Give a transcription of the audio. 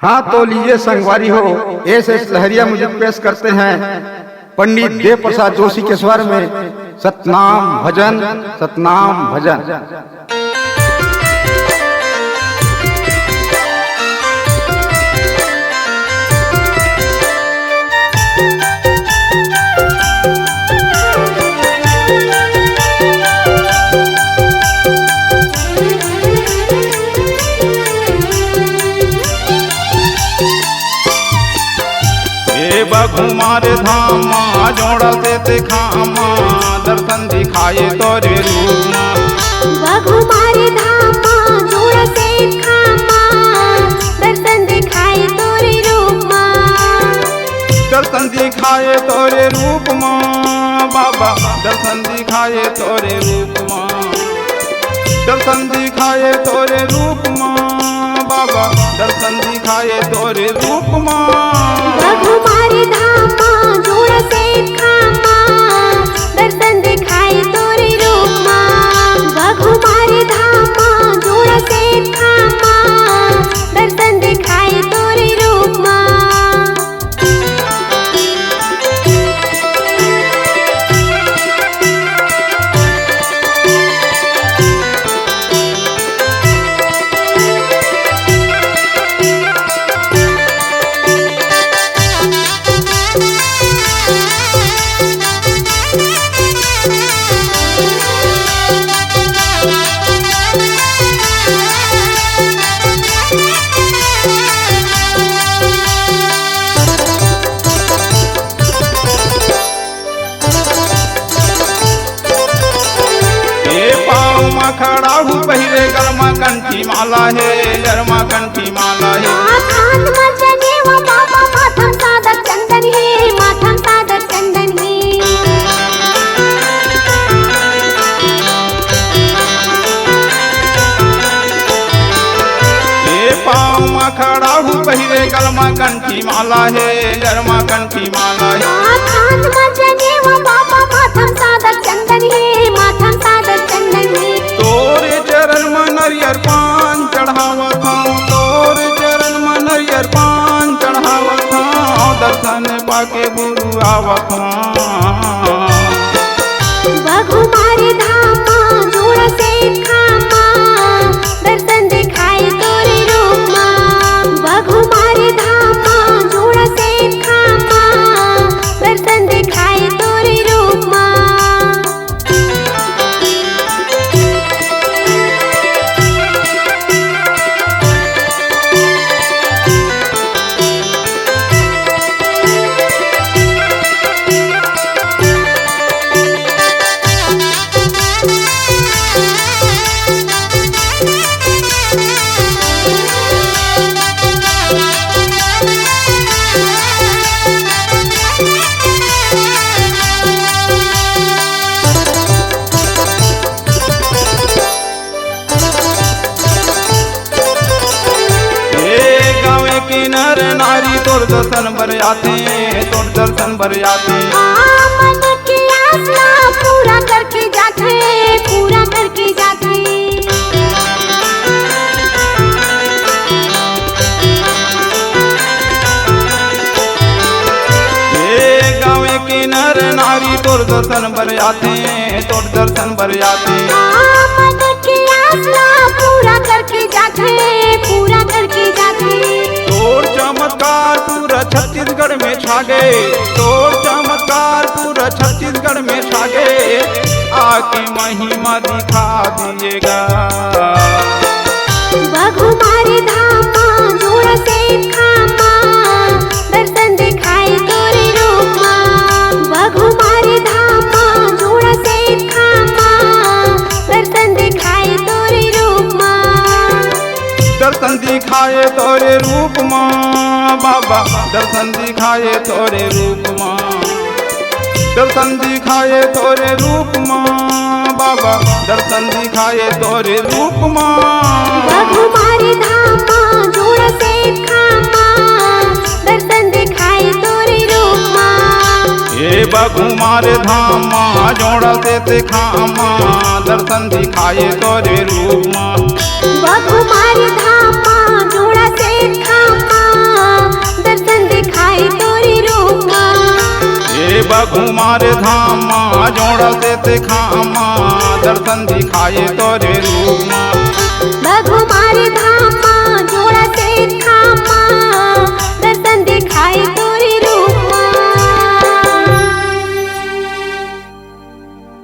हाँ तो लीजिए संगवारी हो, एस लहरिया मुझे पेश करते हैं पंडित देव प्रसाद जोशी के स्वर में सतनाम भजन सतनाम भजन। बघुमार धामा जोड़ा से खामा दर्शन दिखाए तोरे रूप बघुमार धामा जोड़ा से खामा दर्शन दिखाए तोरे रूप दर्शन दिखाए तोरे रूप बाबा दर्शन दिखाए तोरे रूप दर्शन दिखाए तोरे रूप बाबा दर्शन दिखाए तोरे रूप बघुमार धामा जोड़ा से खामा दर्शन दिखाए तोरे रूप बघुमार धामा जोड़ा से खामा दर्शन दिखाए तोरे रूप खड़ा हूँ पहले गरमा कंठी माला है गरमा कंठी माला है माथान मजने व बाबा माथम सादर चंदन है माथम सादर चंदन है पाँव में खड़ा हूँ पहले गरमा कंठी माला है गरमा कंठी माला है माथान मजने व बाबा माथम सादर चंदन है माथम सादर चंदन है तोरे चरण में नरियर पान चढ़ावत हूँ तोरे चरण में नरियर पान चढ़ावत हूँ दर्शन पाके गुरु आवत हूँ बघुमार धामा जोड़ा से खामा दर्शन दिखाए तोरे रूप बघुमार धामा जोड़ा से खामा दर्शन दिखाए तोरे रूप नर नारी तोर दर्शन बर आते तोर दर्शन बर आते मन की आसना पूरा करके जाते पूरा करके जाते गाँव के नर नारी तोर दर्शन बर आते तोर दर्शन बर आते मन की आसना पूरा करके जाते पूरा करके जाते तोर चमत्कार पूरा छत्तीसगढ़ में छा गए तोर चमत्कार पूरा छत्तीसगढ़ में छा गए आके महिमा दिखा दिएगा बघुमार धामा जोड़ा से खामा दर्शन दिखाए तोरे रूप बघुमार धामा जोड़ा से खामा दर्शन दिखाए तोरे रूप दर्शन दिखाए तोरे रूप बाबा दर्शन दिखाए तोरे रूप दर्शन दिखाए तोरे रूप बाबा दर्शन दिखाए तोरे रूप बघुमार धामा जोड़ा से खामा दर्शन दिखाए तोरे रूप ये बघुमार धामा जोड़ा से खामा दर्शन दिखाए तोरे रूप बघुमार धामा जोड़ा से खामा घुमारे धामा जोड़ा से ते खामा दर्शन दिखाए तोरे रूमा